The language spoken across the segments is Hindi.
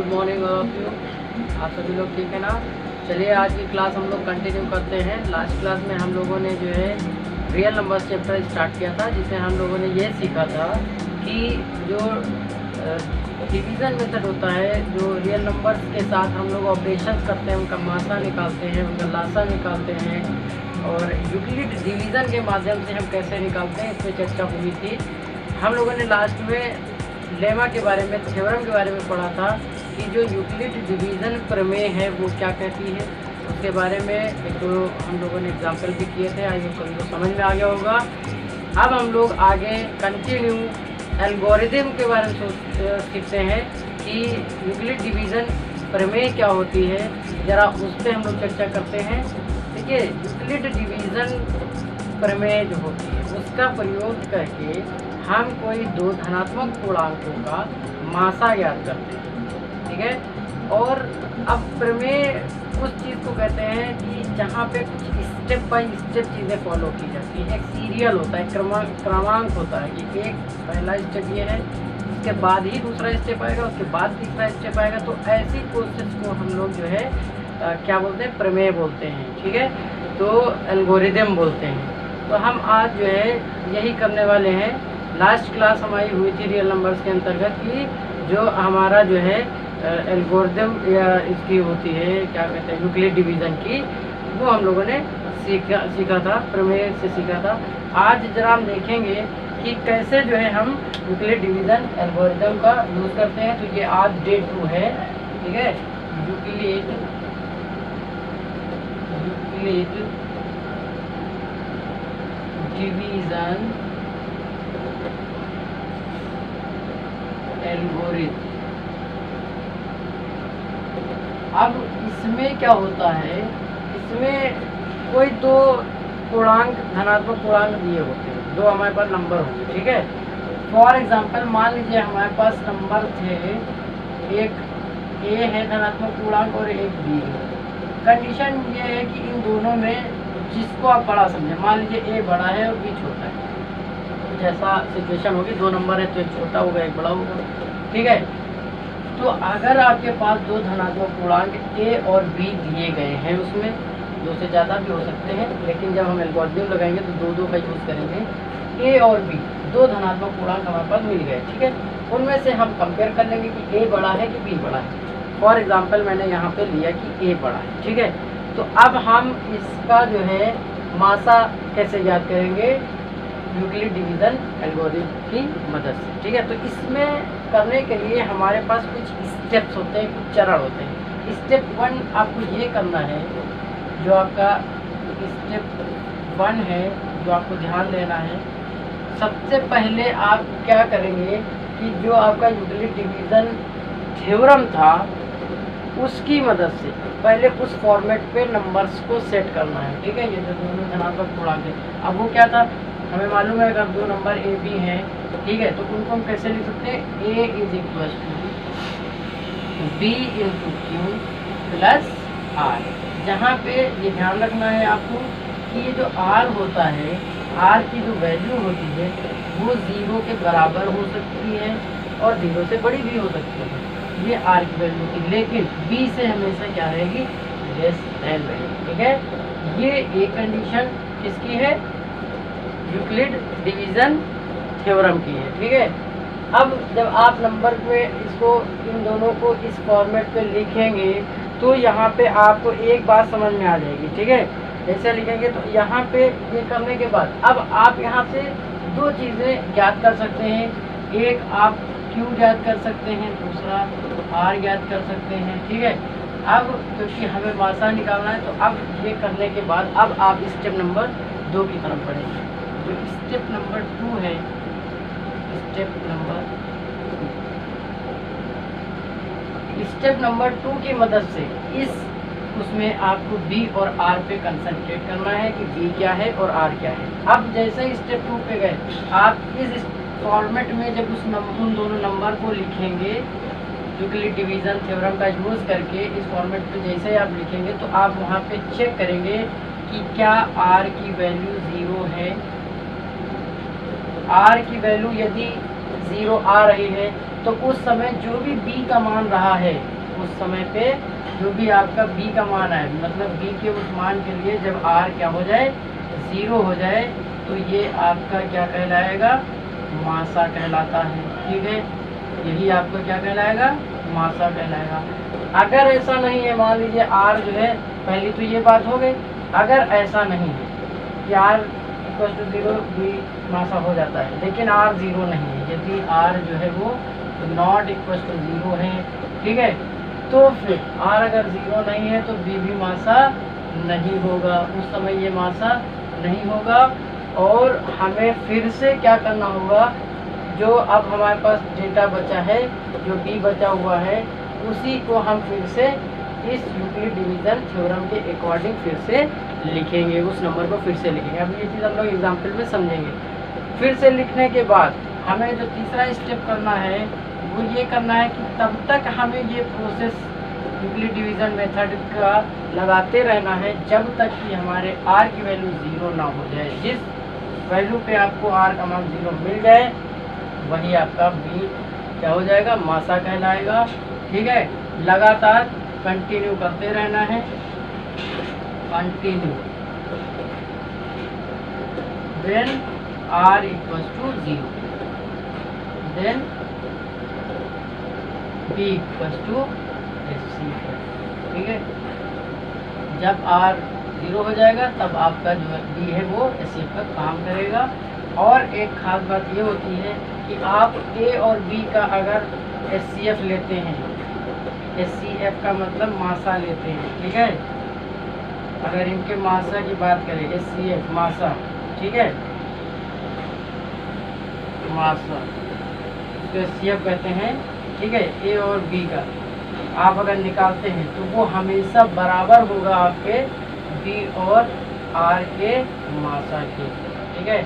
Good morning all of you. आप सभी लोग ठीक है ना। चलिए आज की क्लास हम लोग कंटिन्यू करते हैं। लास्ट क्लास में हम लोगों ने जो है रियल नंबर्स चैप्टर स्टार्ट किया था, जिसमें हम लोगों ने ये सीखा था कि जो डिवीज़न मेथड होता है, जो रियल नंबर्स के साथ हम लोग ऑपरेशंस करते हैं, उनका मासा निकालते हैं, उनका लासा निकालते हैं, और यूक्लिड डिवीज़न के माध्यम से हम कैसे निकालते हैं, इस पर चर्चा हुई थी। हम लोगों ने लास्ट में लेमा के बारे में, थ्योरम के बारे में पढ़ा था कि जो यूक्लिड डिवीज़न प्रमेय है वो क्या कहती है। उसके बारे में एक दो हम लोगों ने एग्जाम्पल भी किए थे, आई होप तो समझ में आ गया होगा। अब हम लोग आगे कंटिन्यू एल्गोरिदम के बारे में सीखते हैं कि यूक्लिड डिवीज़न प्रमेय क्या होती है, ज़रा उस पर हम लोग चर्चा करते हैं। देखिए, यूक्लिड डिवीज़न प्रमेय जो होती है उसका प्रयोग करके हम कोई दो धनात्मक पूर्णांकों का मासा ज्ञात करते हैं, ठीक है। और अब प्रमेय उस चीज़ को कहते हैं कि जहाँ पे कुछ स्टेप बाय स्टेप चीज़ें फॉलो की जाती हैं। एक सीरियल होता है, क्रमांक होता है कि एक पहला स्टेप ये है, उसके बाद ही दूसरा स्टेप आएगा, उसके बाद तीसरा स्टेप आएगा। तो ऐसी प्रोसेस को हम लोग जो है क्या बोलते हैं, प्रमेय बोलते हैं, ठीक है। तो एल्गोरिदम बोलते हैं। तो हम आज जो है यही करने वाले हैं। लास्ट क्लास हमारी हुई थी रियल नंबर्स के अंतर्गत कि जो हमारा जो है एल्गोरिदम या इसकी होती है, क्या कहते हैं, यूक्लिड डिवीज़न की, वो हम लोगों ने सीखा था, प्रमेय से सीखा था। आज जरा हम देखेंगे कि कैसे जो है हम यूक्लिड डिवीज़न एल्गोरिदम का यूज़ करते हैं। तो ये आज डे 2 है, ठीक है। Euclid division algorithm. अब इसमें क्या होता है, इसमें कोई दो पूर्णांक, धनात्मक पूर्णांक दिए होते हैं, दो हमारे पास नंबर होंगे, ठीक है। फॉर एग्जांपल मान लीजिए हमारे पास नंबर थे, एक ए है धनात्मक पूर्णांक और एक बी है। कंडीशन ये है कि इन दोनों में जिसको आप बड़ा समझें, मान लीजिए ए बड़ा है और बी छोटा है, कुछ ऐसा सिचुएशन होगी, दो नंबर है तो एक छोटा होगा एक बड़ा होगा, ठीक है। तो अगर आपके पास दो धनात्मक पूर्णांक ए और बी दिए गए हैं, उसमें दो से ज़्यादा भी हो सकते हैं, लेकिन जब हम एल्गोरिथम लगाएंगे तो दो का यूज़ करेंगे। ए और बी दो धनात्मक पूर्णांक हमारे पास मिल गए, ठीक है। उनमें से हम कंपेयर कर लेंगे कि ए बड़ा है कि बी बड़ा है। फॉर एग्जाम्पल मैंने यहाँ पे लिया कि ए बड़ा है, ठीक है। तो अब हम इसका जो है मासा कैसे याद करेंगे, यूक्लिड डिवीज़न एल्गोरिथम की मदद से, ठीक है। तो इसमें करने के लिए हमारे पास कुछ स्टेप्स होते हैं, कुछ चरण होते हैं। स्टेप 1 आपको ये करना है, जो आपका स्टेप 1 है, जो आपको ध्यान देना है। सबसे पहले आप क्या करेंगे कि जो आपका यूक्लिड डिवीज़न थ्योरम था उसकी मदद से पहले उस फॉर्मेट पे नंबर्स को सेट करना है, ठीक है। ये जो दोनों धनात्मक पूर्णांक है, अब वो क्या था, हमें मालूम है अगर दो नंबर ए बी हैं, ठीक है, तो उनको हम कैसे लिख सकते हैं, A is equal to B into Q plus R. जहाँ पे ये ध्यान रखना है आपको कि ये जो आर होता है, आर की जो वैल्यू होती है वो 0 के बराबर हो सकती है और 0 से बड़ी भी हो सकती है, ये आर की वैल्यू थी। लेकिन बी से हमेशा क्या रहेगी, लेस देन रहेगी, ठीक है। ये एक कंडीशन किसकी है, यूक्लिड डिवीज़न थ्योरम की है, ठीक है। अब जब आप नंबर पे इसको, इन दोनों को इस फॉर्मेट पे लिखेंगे तो यहाँ पे आपको एक बात समझ में आ जाएगी, ठीक है। ऐसे लिखेंगे तो यहाँ पे ये करने के बाद अब आप यहाँ से दो चीज़ें ज्ञात कर सकते हैं। एक आप क्यू ज्ञात कर सकते हैं, दूसरा आर ज्ञात कर सकते हैं, ठीक है। अब क्योंकि हमें मासा निकालना है, तो अब ये करने के बाद अब आप स्टेप नंबर 2 की तरफ बढ़ेंगे। जो स्टेप नंबर 2 है, स्टेप नंबर 2 की मदद से उसमें आपको बी और आर पे कंसंट्रेट करना है कि बी क्या है और आर क्या है। अब जैसे ही स्टेप 2 पे गए, आप इस फॉर्मेट में जब उन दोनों नंबर को लिखेंगे, यूक्लिड डिवीज़न थ्योरम का यूज़ करके इस फॉर्मेट पे जैसे ही आप लिखेंगे तो आप वहाँ पे चेक करेंगे कि क्या आर की वैल्यू 0 है। आर की वैल्यू यदि 0 आ रही है, तो उस समय जो भी b का मान रहा है, उस समय पे जो भी आपका b का मान है, मतलब b के उस मान के लिए जब r क्या हो जाए, 0 हो जाए, तो ये आपका क्या कहलाएगा, मासा कहलाता है। ठीक है, यही आपको क्या कहलाएगा, मासा कहलाएगा। अगर ऐसा नहीं है, मान लीजिए r जो है, पहली तो ये बात हो गई। अगर ऐसा नहीं है कि r इक्वल टू 0 भी मासा हो जाता है, लेकिन r 0 नहीं है, यदि r जो है वो नॉट इक्वल टू 0 है, ठीक है, तो फिर r अगर 0 नहीं है तो b भी मासा नहीं होगा, उस समय ये मासा नहीं होगा। और हमें फिर से क्या करना होगा, जो अब हमारे पास डेटा बचा है, जो b बचा हुआ है, उसी को हम फिर से इस यूक्लिड डिवीजन थ्योरम के अकॉर्डिंग फिर से लिखेंगे, उस नंबर को फिर से लिखेंगे। अब ये चीज़ हम लोग एग्जाम्पल में समझेंगे। फिर से लिखने के बाद हमें जो तीसरा स्टेप करना है वो ये करना है कि तब तक हमें ये प्रोसेस यूक्लिड डिवीजन मेथड का लगाते रहना है जब तक कि हमारे r की वैल्यू 0 ना हो जाए। जिस वैल्यू पे आपको r का मान 0 मिल जाए, वही आपका b क्या हो जाएगा, मासा कहलाएगा। ठीक है, लगातार कंटिन्यू करते रहना है, continue, then r equals to 0, then b equals to HCF। ठीक है, जब r 0 हो जाएगा तब आपका जो b है वो HCF का काम करेगा। और एक खास बात ये होती है कि आप a और b का अगर HCF लेते हैं, HCF का मतलब मासा लेते हैं, ठीक है, अगर इनके मासा की बात करें, HCF मासा, ठीक है, मासा तो HCF कहते हैं, ठीक है, a और b का आप अगर निकालते हैं तो वो हमेशा बराबर होगा आपके b और r के मासा के। ठीक है,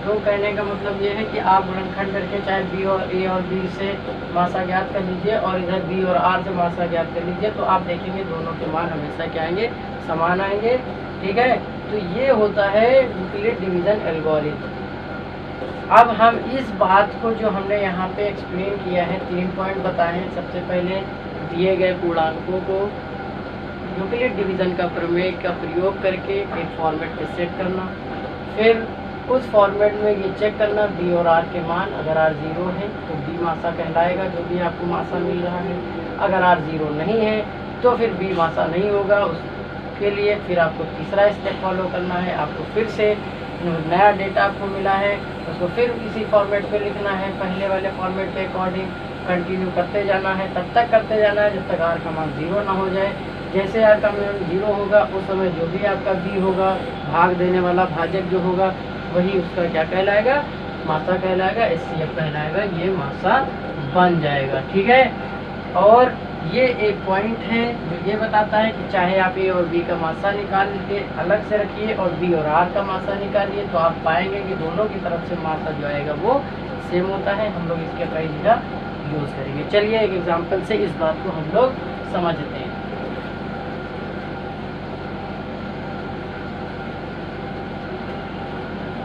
तो कहने का मतलब ये है कि आप गुणनखंड करके चाहे b और a और b से मासा ज्ञात कर लीजिए और इधर b और r से मासा ज्ञात कर लीजिए, तो आप देखेंगे दोनों के मान हमेशा क्या आएंगे, समान आएंगे। ठीक है, तो ये होता है यूक्लिड डिवीजन एल्गोरिथम। अब हम इस बात को जो हमने यहाँ पे एक्सप्लेन किया है, 3 पॉइंट बताए हैं। सबसे पहले दिए गए पूर्णांकों को यूक्लिड डिवीजन का प्रमेय का प्रयोग करके एक फॉर्मेट पे सेट करना, फिर उस फॉर्मेट में ये चेक करना b और r के मान, अगर r 0 है तो b मासा कहलाएगा, जो भी आपको मासा मिल रहा है। अगर r 0 नहीं है तो फिर b मासा नहीं होगा। उसके लिए फिर आपको तीसरा स्टेप फॉलो करना है, आपको फिर से नया डेटा आपको मिला है उसको फिर इसी फॉर्मेट पे लिखना है, पहले वाले फॉर्मेट के अकॉर्डिंग कंटिन्यू करते जाना है, तब तक करते जाना है जब तक r का मान 0 ना हो जाए। जैसे r का मान 0 होगा उस समय जो भी आपका b होगा, भाग देने वाला भाजक जो होगा, वही उसका क्या कहलाएगा, मासा कहलाएगा, HCF कहलाएगा, ये मासा बन जाएगा। ठीक है, और ये एक पॉइंट है जो ये बताता है कि चाहे आप a और b का मासा निकाल के अलग से रखिए और b और r का मासा निकालिए, तो आप पाएंगे कि दोनों की तरफ से मासा जो आएगा वो सेम होता है। हम लोग इसके क्राइटेरिया यूज़ करेंगे। चलिए एक एग्जांपल से इस बात को हम लोग समझते हैं।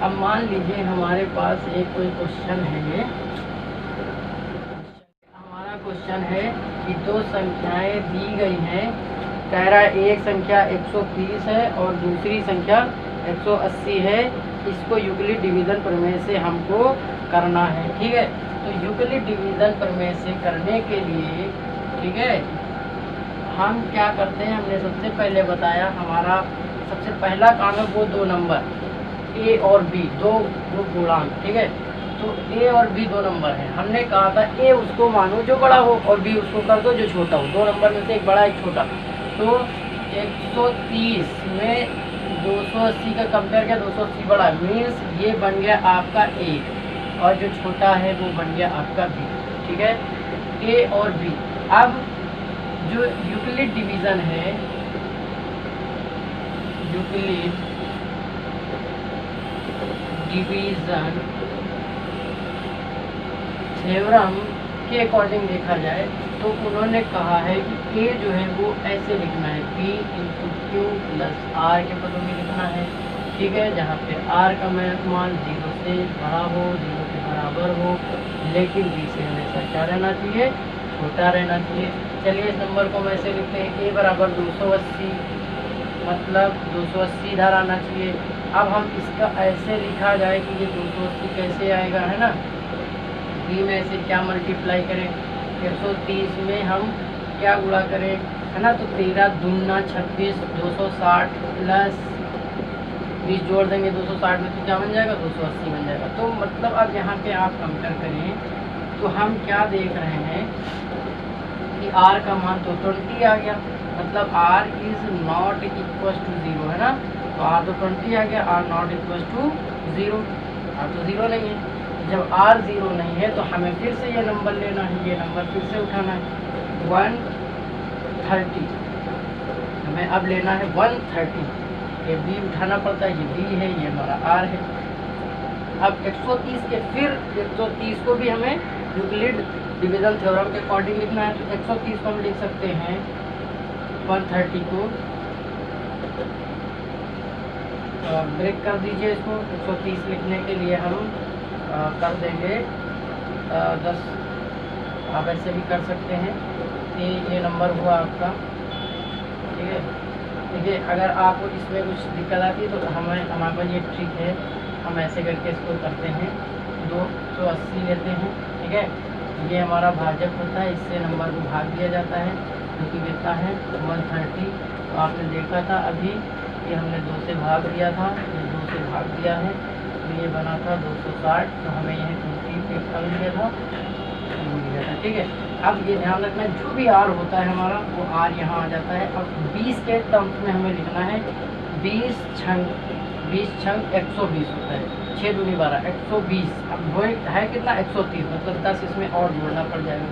अब मान लीजिए हमारे पास एक कोई क्वेश्चन है, हमारा क्वेश्चन है कि दो संख्याएं दी गई हैं, कह रहा है एक संख्या 130 है और दूसरी संख्या 180 है, इसको यूक्लिड डिवीजन प्रमेय से हमको करना है। ठीक है, तो यूक्लिड डिवीजन प्रमेय से करने के लिए, ठीक है, हम क्या करते हैं, हमने सबसे पहले बताया हमारा सबसे पहला काम है वो दो नंबर a और b, दो पूर्णांक। ठीक है, तो a और b दो नंबर हैं। हमने कहा था a उसको मानो जो बड़ा हो और b उसको कर दो जो छोटा हो, दो नंबर में से एक बड़ा एक छोटा। तो 130 में 280 का कंपेयर किया, 280 बड़ा, मीन्स ये बन गया आपका a और जो छोटा है वो बन गया आपका b। ठीक है, a और b। अब जो यूक्लिड डिवीजन है, यूक्लिड डिवीजन थ्योरम के अकॉर्डिंग देखा जाए तो उन्होंने कहा है कि a जो है वो ऐसे लिखना है, p into Q plus r के पदों में लिखना है। ठीक है, जहाँ पे r का मान 0 से बड़ा हो, 0 के बराबर हो, लेकिन बी से हमेशा क्या रहना चाहिए, छोटा रहना चाहिए। चलिए इस नंबर को हम ऐसे लिखते हैं, ए बराबर 280, मतलब 280 इधर आना चाहिए। अब हम इसका ऐसे लिखा जाए कि ये 280 कैसे आएगा, है ना, बी में से क्या मल्टीप्लाई करें, 130 में हम क्या गुणा करें, है ना, तो 13 दूना 26, 260 प्लस 20 जोड़ देंगे 260 में, तो क्या बन जाएगा, 280 बन जाएगा। तो मतलब अब यहाँ पे आप कंपेयर करें तो हम क्या देख रहे हैं कि r का मान तो 20 आ गया, मतलब r is not equal to 0, है ना, तो r तो 20 आ गया, r not equal to 0, r तो 0 नहीं है। जब r 0 नहीं है तो हमें फिर से ये नंबर लेना है, ये नंबर फिर से उठाना है 130, हमें अब लेना है 130, ये b उठाना पड़ता है, ये b है, ये हमारा r है। अब 130 के फिर 130 को भी हमें यूक्लिड डिवीजन थ्योरम के अकॉर्डिंग लिखना है, तो 130 को हम लिख सकते हैं 130 को ब्रेक कर दीजिए इसको। 130 लिखने के लिए हम कर देंगे 10, आप ऐसे भी कर सकते हैं कि ये नंबर हुआ आपका, ठीक है। देखिए अगर आपको इसमें कुछ दिक्कत आती है तो हमारे पास ये ट्रिक है, हम ऐसे करके इसको करते हैं, 280 लेते हैं, ठीक है, ये हमारा भाजक होता है, इससे नंबर को भाग दिया जाता है जो कि देता है 130। तो आपने देखा था अभी ये हमने 2 से भाग दिया था, ये 2 से भाग दिया है, तो ये बना था 260, तो हमें यह 20 पे कर लिया था, ठीक है। अब ये ध्यान रखना जो भी r होता है हमारा वो r यहाँ आ जाता है। अब 20 के टर्म्स में हमें लिखना है 20 छंग 120 होता है, 6 दूनी 12, 120। अब वो है कितना, 130, मतलब 10 इसमें और जोड़ना पड़ जाएगा,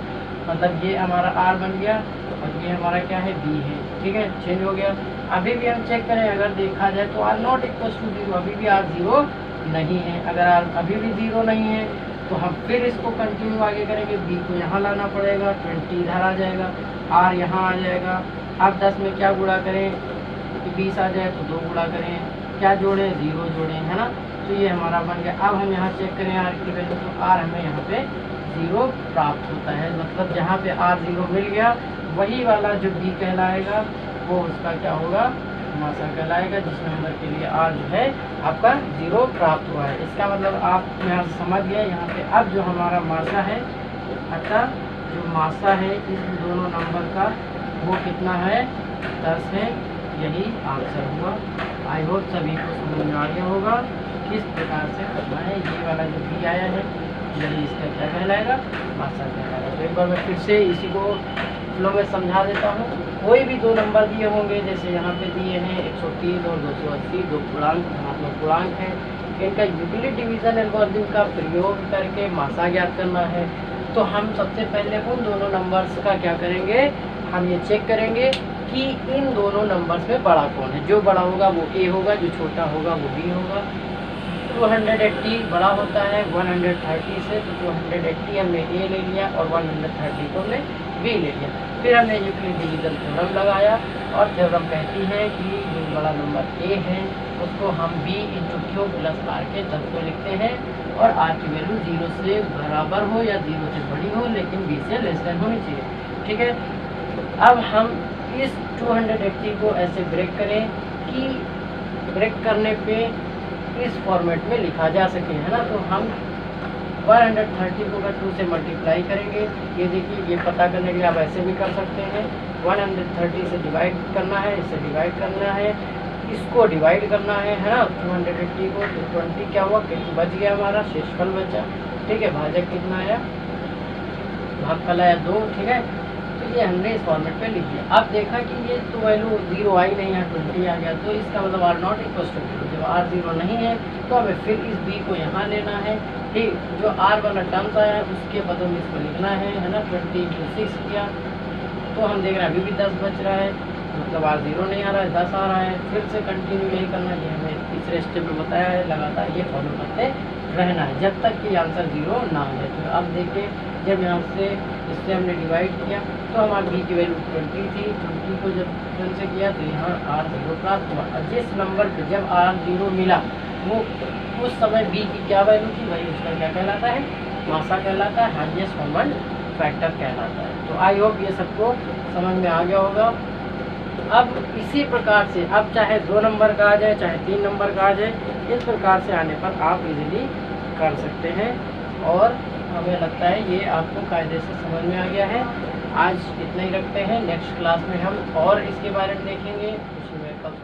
मतलब ये हमारा r बन गया और ये हमारा क्या है, b है, ठीक है, चेंज हो गया। अभी भी हम चेक करें, अगर देखा जाए तो r नॉट इक्वल टू 0, अभी भी r 0 नहीं है। अगर r अभी भी 0 नहीं है तो हम फिर इसको कंटिन्यू आगे करेंगे, b को यहाँ लाना पड़ेगा, 20 इधर आ जाएगा, r यहाँ आ जाएगा। अब 10 में क्या गुणा करें कि 20 आ जाए, तो 2 गुणा करें, क्या जोड़ें, 0 जोड़ें, है ना, तो ये हमारा बन गया। अब हम यहाँ चेक करें r की वैल्यू, तो r हमें यहाँ पे 0 प्राप्त होता है, मतलब जहाँ पे r 0 मिल गया वही वाला जो b कहलाएगा वो उसका क्या होगा, मासा कहलाएगा, जिस नंबर के लिए r जो है आपका 0 प्राप्त हुआ है। इसका मतलब आप यहाँ समझ गए, यहाँ पे अब जो हमारा मासा है, अतः जो मासा है इस दोनों नंबर का वो कितना है, 10 है, यही आंसर हुआ। आई होप सभी को समझ में आ गया होगा किस प्रकार से करना है। ये वाला जो भी आया है यही इसका क्या कहलाएगा, मासा कहलाएगा। तो एक बार मैं फिर से इसी को फ्लो में समझा देता हूँ। कोई भी 2 नंबर दिए होंगे, जैसे यहाँ पे दिए हैं 130 और 280, 2 पूर्णांक धनात्मक पूर्णांक है, इनका यूक्लिड डिवीजन एल्गोरिथम का प्रयोग करके मासा ज्ञात करना है। तो हम सबसे पहले उन दोनों नंबर्स का क्या करेंगे, हम ये चेक करेंगे कि इन दोनों नंबर्स में बड़ा कौन है। जो बड़ा होगा वो a होगा, जो छोटा होगा वो b होगा। 280 बड़ा होता है 130 से, तो 280 हमने a ले लिया और 130 को हमने b ले लिया। फिर हमने यूक्लिड डिवीजन थ्योरम लगाया और थ्योरम कहती है कि जो बड़ा नंबर a है उसको हम b into Q plus r के 10 को लिखते हैं और r की वैल्यू 0 से बराबर हो या 0 से बड़ी हो, लेकिन b से लेस देन होनी चाहिए, ठीक है। अब हम इस 280 को ऐसे ब्रेक करें कि ब्रेक करने पे इस फॉर्मेट में लिखा जा सके, है ना। तो हम 130 को अगर 2 से मल्टीप्लाई करेंगे, ये देखिए, ये पता करने के लिए आप ऐसे भी कर सकते हैं, 130 से डिवाइड करना है, इससे डिवाइड करना है, इसको डिवाइड करना है ना, 280 को, तो 20 क्या हुआ, बच गया हमारा, शेषफल बचा, ठीक है। भाजक कितना आया, भागफल आया 2, ठीक है। तो ये हमने इस फॉर्मेट पे लिख दिया। अब देखा कि ये तो वैल्यू 0 आई नहीं है, 20 आ गया, तो इसका मतलब r नॉट इक्वल टू 0। जब r 0 नहीं है तो हमें फिर इस b को यहाँ लेना है, ठीक। जो r वाला टर्म्स आया है उसके बदले में इसको लिखना है ना। 20 इंटू 6 किया तो हम देख रहे हैं अभी भी 10 बच रहा है, मतलब r 0 नहीं आ रहा है, 10 आ रहा है। फिर से कंटिन्यू यही करना, ये हमें तीसरे स्टेप में बताया है, लगातार ये फॉलो करते रहना है जब तक कि आंसर 0 ना आ जाए। तो अब देखिए, जब यहाँ से इससे हमने डिवाइड किया तो हमारी b की वैल्यू 20 थी, 20 को जब 10 से किया तो यहाँ r 0 प्राप्त हुआ। और जिस नंबर पे जब r 0 मिला वो उस समय बी की क्या वैल्यू थी, वही उसका क्या कहलाता है, मासा कहलाता है, हाईएस्ट कॉमन फैक्टर कहलाता है। तो आई होप ये सबको समझ में आ गया होगा। अब इसी प्रकार से अब चाहे 2 नंबर का आ जाए चाहे 3 नंबर का आ जाए, इस प्रकार से आने पर आप इजीली कर सकते हैं। और हमें लगता है ये आपको कायदे से समझ में आ गया है। आज इतना ही रखते हैं, नेक्स्ट क्लास में हम और इसके बारे में देखेंगे, उसमें कल